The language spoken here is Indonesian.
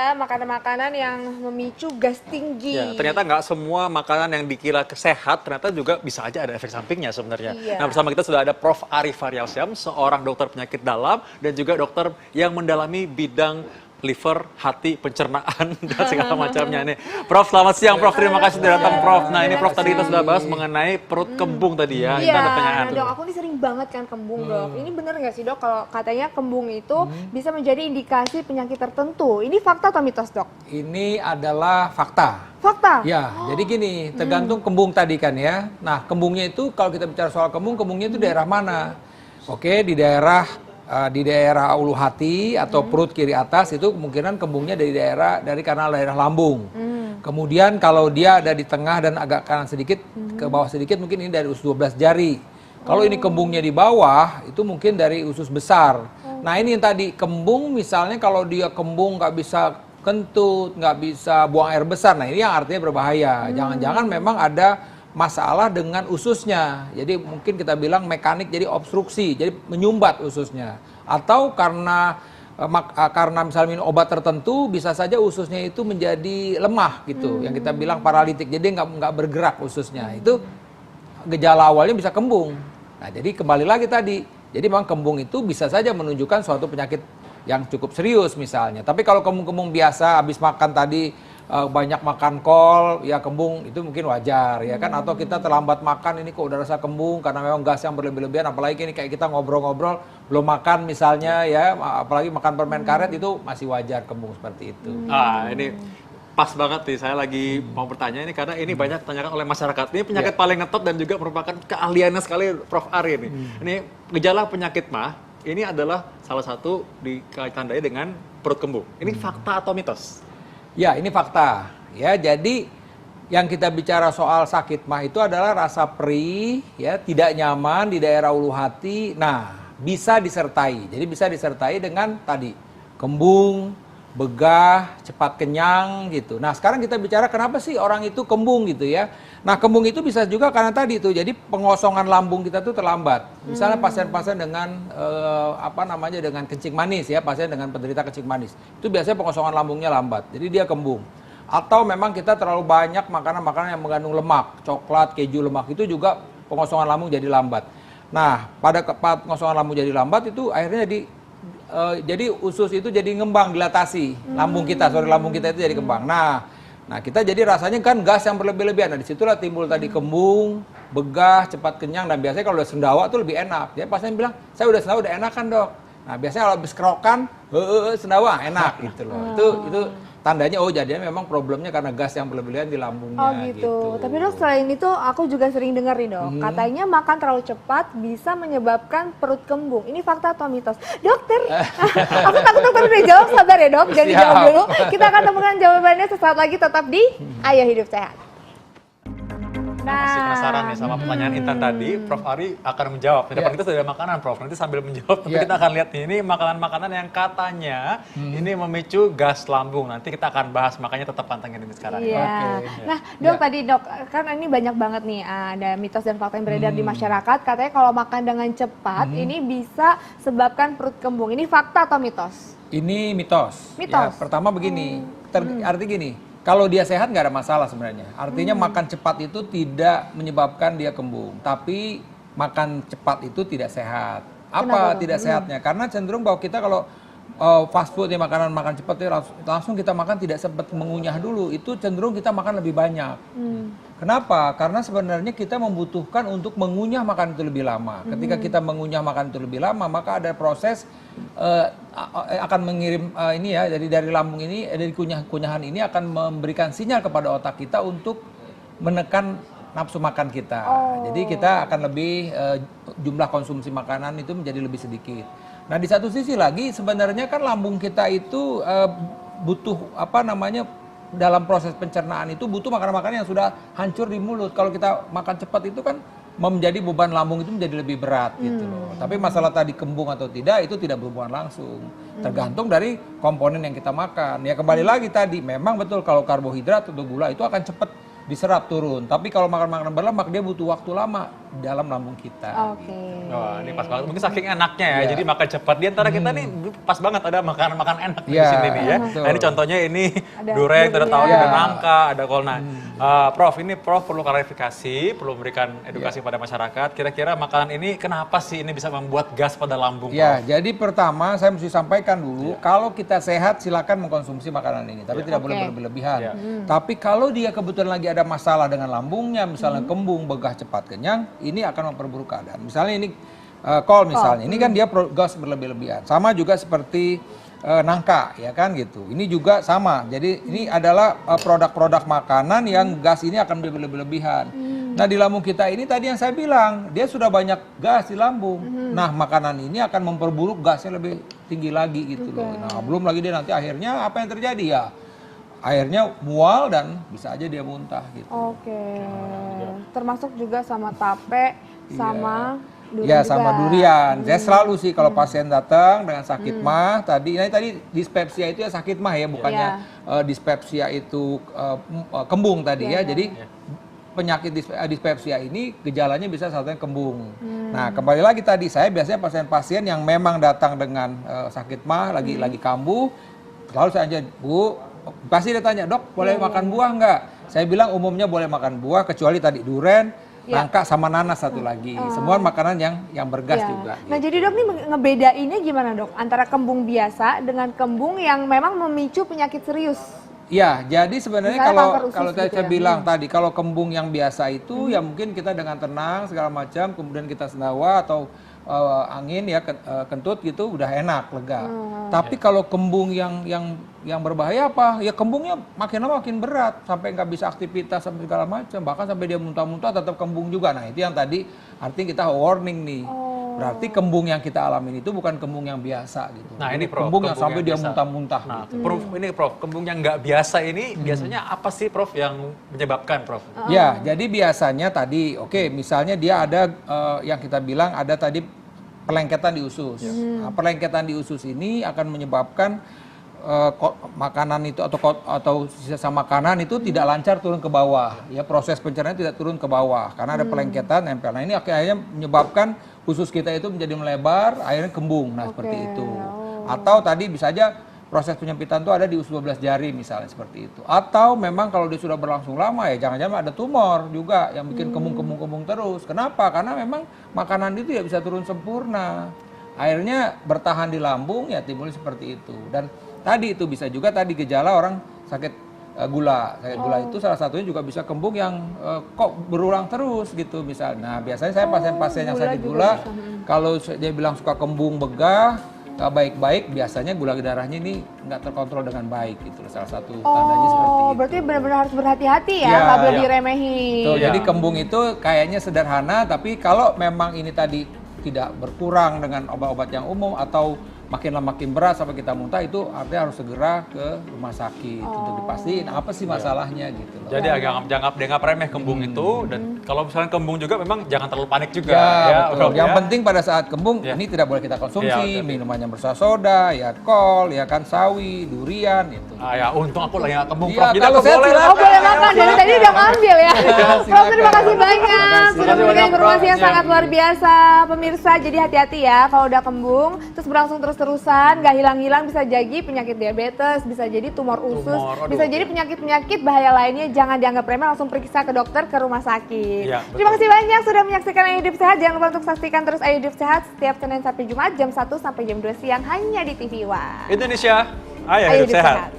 ya makanan-makanan yang memicu gas tinggi. Ya, ternyata nggak semua makanan yang dikira sehat ternyata juga bisa aja ada efek sampingnya sebenarnya. Iya. Nah, bersama kita sudah ada Prof. Arif Faryalsyam, seorang dokter penyakit dalam dan juga dokter yang mendalami bidang liver, hati, pencernaan, dan segala macamnya nih. Prof, selamat siang Prof, terima kasih sudah datang Prof. Nah ini Prof tadi kita sudah bahas mengenai perut kembung tadi ya, Iya, itu ada pertanyaan. dok, aku nih sering banget kan kembung dok. Ini bener nggak sih dok kalau katanya kembung itu bisa menjadi indikasi penyakit tertentu? Ini fakta atau mitos dok? Ini adalah fakta. Fakta? Ya, jadi gini, tergantung kembung tadi kan ya. Nah, kembungnya itu kalau kita bicara soal kembung, kembungnya itu daerah mana? Oke, di daerah ulu hati atau perut kiri atas itu kemungkinan kembungnya dari kanal daerah lambung. Kemudian kalau dia ada di tengah dan agak kanan sedikit ke bawah sedikit mungkin ini dari usus 12 jari. Kalau ini kembungnya di bawah itu mungkin dari usus besar. Nah ini yang tadi kembung misalnya kalau dia kembung nggak bisa kentut, nggak bisa buang air besar. Nah ini yang artinya berbahaya. Jangan-jangan memang ada masalah dengan ususnya, jadi mungkin kita bilang mekanik jadi obstruksi, jadi menyumbat ususnya, atau karena misalnya minum obat tertentu bisa saja ususnya itu menjadi lemah gitu, yang kita bilang paralitik, jadi nggak bergerak ususnya, itu gejala awalnya bisa kembung. Nah jadi kembali lagi tadi, jadi memang kembung itu bisa saja menunjukkan suatu penyakit yang cukup serius misalnya, tapi kalau kembung-kembung biasa habis makan tadi banyak makan kol, ya kembung itu mungkin wajar ya kan, atau kita terlambat makan ini kok udah rasa kembung karena memang gas yang berlebih-lebihan, apalagi ini kayak kita ngobrol-ngobrol belum makan misalnya ya, apalagi makan permen karet itu masih wajar kembung seperti itu. Ini pas banget nih, saya lagi mau bertanya ini karena ini banyak ditanyakan oleh masyarakat. Ini penyakit paling ngetop dan juga merupakan keahliannya sekali Prof. Ari nih. Ini gejala penyakit mah, ini adalah salah satu ditandai dengan perut kembung. Ini fakta atau mitos? Ya, ini fakta. Ya, jadi yang kita bicara soal sakit mah itu adalah rasa perih, ya, tidak nyaman di daerah ulu hati. Nah, bisa disertai. Jadi bisa disertai dengan tadi kembung, begah, cepat kenyang gitu. Nah, sekarang kita bicara kenapa sih orang itu kembung gitu ya. Nah, kembung itu bisa juga karena tadi itu. Jadi pengosongan lambung kita tuh terlambat. Misalnya pasien-pasien dengan dengan kencing manis ya, pasien dengan penderita kencing manis. Itu biasanya pengosongan lambungnya lambat. Jadi dia kembung. Atau memang kita terlalu banyak makanan-makanan yang mengandung lemak, coklat, keju, lemak itu juga pengosongan lambung jadi lambat. Nah, pada pengosongan lambung jadi lambat itu akhirnya jadi usus itu jadi ngembang, dilatasi. Lambung kita itu jadi kembang. Nah kita jadi rasanya kan gas yang berlebih-lebihan. Nah disitulah timbul tadi kembung, begah, cepat kenyang. Dan biasanya kalau udah sendawa tuh lebih enak. Jadi pasien bilang, saya udah sendawa udah enak kan dok. Nah biasanya kalau habis kerokan, sendawa enak gitu loh. Itu tandanya jadinya memang problemnya karena gas yang berlebihan di lambungnya. Oh gitu. Tapi dok selain itu aku juga sering dengar nih dok, katanya makan terlalu cepat bisa menyebabkan perut kembung. Ini fakta atau mitos? Dokter, aku takut dokter udah jawab, sabar ya dok, jangan dijawab dulu. Kita akan temukan jawabannya sesaat lagi, tetap di Ayo Hidup Sehat. Masih penasaran nih sama pertanyaan Intan tadi, Prof. Ari akan menjawab. Di depan kita sudah ada makanan, Prof. Nanti sambil menjawab, tapi kita akan lihat nih, ini makanan-makanan yang katanya ini memicu gas lambung. Nanti kita akan bahas, makanya tetap pantengin ini sekarang. Iya. Nah, dok tadi dok, kan ini banyak banget nih ada mitos dan fakta yang beredar di masyarakat. Katanya kalau makan dengan cepat ini bisa sebabkan perut kembung. Ini fakta atau mitos? Ini mitos. Mitos. Ya, pertama begini, arti gini. Kalau dia sehat nggak ada masalah sebenarnya. Artinya makan cepat itu tidak menyebabkan dia kembung. Tapi makan cepat itu tidak sehat. Apa tidak sehatnya? Karena cenderung bahwa kita kalau fast food ya, makanan cepat itu langsung kita makan tidak sempat mengunyah dulu. Itu cenderung kita makan lebih banyak. Kenapa? Karena sebenarnya kita membutuhkan untuk mengunyah makanan itu lebih lama. Ketika kita mengunyah makanan itu lebih lama, maka ada proses akan mengirim dari lambung ini, dari kunyahan ini akan memberikan sinyal kepada otak kita untuk menekan nafsu makan kita. Jadi kita akan lebih jumlah konsumsi makanan itu menjadi lebih sedikit. Nah di satu sisi lagi sebenarnya kan lambung kita itu butuh dalam proses pencernaan itu butuh makanan-makanan yang sudah hancur di mulut. Kalau kita makan cepat itu kan menjadi beban lambung itu menjadi lebih berat gitu loh. Tapi masalah tadi kembung atau tidak itu tidak berhubungan langsung. Tergantung dari komponen yang kita makan. Ya kembali lagi tadi, memang betul kalau karbohidrat atau gula itu akan cepat diserap turun. Tapi kalau makan makanan berlemak dia butuh waktu lama dalam lambung kita. Oke. Wah, ini pas banget. Mungkin saking enaknya ya, Iya. jadi makan cepat. Di antara kita nih pas banget ada makanan-makanan enak di Iya, sini nih ya. betul. Nah, ini contohnya ini Ada dureng, ada tahu, durian. ada nangka, ada kol. Nah, Prof, ini Prof perlu klarifikasi, perlu memberikan edukasi pada masyarakat. Kira-kira makanan ini kenapa sih ini bisa membuat gas pada lambung, Ya, Prof? jadi pertama saya mesti sampaikan dulu, kalau kita sehat silakan mengkonsumsi makanan ini, tapi tidak boleh Oke. berlebihan. Iya. Tapi kalau dia kebetulan lagi ada masalah dengan lambungnya, misalnya kembung, begah cepat kenyang, ini akan memperburuk keadaan. Misalnya ini kol misalnya, ini kan dia gas berlebih-lebihan. Sama juga seperti nangka, ya kan gitu. Ini juga sama. Jadi ini adalah produk-produk makanan yang gas ini akan berlebih-lebihan. Nah di lambung kita ini tadi yang saya bilang, dia sudah banyak gas di lambung. Nah makanan ini akan memperburuk gasnya lebih tinggi lagi gitu loh. Nah belum lagi dia nanti akhirnya apa yang terjadi ya? Akhirnya mual dan bisa aja dia muntah gitu. Oke. Termasuk juga sama tape, sama durian Ya juga. sama durian. Saya selalu sih kalau pasien datang dengan sakit mah tadi dispepsia itu ya sakit mah ya, bukannya dispepsia itu kembung tadi ya. Jadi penyakit dispepsia ini gejalanya bisa salah satunya kembung. Nah kembali lagi tadi saya biasanya pasien-pasien yang memang datang dengan sakit mah lagi kambuh, selalu saya aja Bu, pasti dia tanya dok boleh makan buah nggak? Saya bilang umumnya boleh makan buah kecuali tadi duren, nangka sama nanas satu lagi. Semua makanan yang bergas Ya. juga. Nah jadi dok nih ngebedainnya gimana dok antara kembung biasa dengan kembung yang memang memicu penyakit serius? Ya, jadi sebenarnya Misalnya kanker usus kalau gitu saya ya. bilang tadi kalau kembung yang biasa itu ya mungkin kita dengan tenang segala macam, kemudian kita sendawa atau angin ya kentut gitu udah enak lega. Tapi kalau kembung yang berbahaya apa? Ya kembungnya makin lama makin berat sampai nggak bisa aktivitas sampai segala macam, bahkan sampai dia muntah-muntah tetap kembung juga. Nah itu yang tadi artinya kita warning nih. Berarti kembung yang kita alamin itu bukan kembung yang biasa gitu. Nah, ini, Prof, kembung yang kembung sampai yang dia biasa. muntah-muntah. Nah, gitu. Prof, kembung yang nggak biasa ini biasanya apa sih Prof yang menyebabkan Prof? Ya, jadi biasanya tadi, oke, misalnya dia ada yang kita bilang ada tadi pelengketan di usus. Nah, pelengketan di usus ini akan menyebabkan makanan itu atau sisa makanan itu tidak lancar turun ke bawah. Ya, proses pencernaan tidak turun ke bawah karena ada pelengketan nempel. Nah, ini akhirnya menyebabkan usus kita itu menjadi melebar, akhirnya kembung. Nah, seperti itu. Atau tadi bisa aja proses penyempitan itu ada di usus 12 jari misalnya seperti itu. Atau memang kalau dia sudah berlangsung lama ya jangan-jangan ada tumor juga yang bikin kembung terus. Kenapa? Karena memang makanan itu ya bisa turun sempurna. Akhirnya bertahan di lambung ya timbul seperti itu. Dan tadi itu bisa juga tadi gejala orang sakit gula. Sakit gula itu salah satunya juga bisa kembung yang kok berulang terus gitu misalnya. Nah, biasanya saya pasien-pasien yang sakit gula kalau dia bilang suka kembung begah nggak baik-baik, biasanya gula darahnya ini nggak terkontrol dengan baik gitu. Salah satu tandanya seperti itu. Berarti benar-benar harus berhati-hati ya, Ya, nggak boleh ya. diremehin. Tuh, Iya. jadi kembung itu kayaknya sederhana, tapi kalau memang ini tadi tidak berkurang dengan obat-obat yang umum atau makin lama makin berat sampai kita muntah, itu artinya harus segera ke rumah sakit untuk dipastiin apa sih masalahnya gitu loh. Jadi agak dianggap remeh kembung itu, dan kalau misalnya kembung juga memang jangan terlalu panik juga Ya, betul. Prof, Yang ya. penting pada saat kembung Ya. ini tidak boleh kita konsumsi, Ya, oke. minuman yang bersoda, ya kol, ya kan sawi, durian itu. Ah ya, untung aku lagi nggak kembung Iya, Prof. Jadi kalau aku saya boleh silakan. Oh boleh makan, dari tadi udah ngambil ya. Prof silakan. terima kasih banyak, Terima sudah kasih memberikan banyak, informasi Prof. yang sangat luar biasa. Pemirsa jadi hati-hati ya kalau udah kembung, terus berlangsung terus-terusan, gak hilang-hilang bisa jadi penyakit diabetes, bisa jadi tumor usus, Tumor, aduh. bisa jadi penyakit-penyakit bahaya lainnya. Jangan dianggap remeh, langsung periksa ke dokter, ke rumah sakit. Iya, Terima betul. kasih banyak sudah menyaksikan Ayo Hidup Sehat. Jangan lupa untuk saksikan terus Ayo Hidup Sehat setiap Senin sampai Jumat jam 1 sampai jam 2 siang hanya di TV One. Indonesia, ayo Ayo hidup sehat.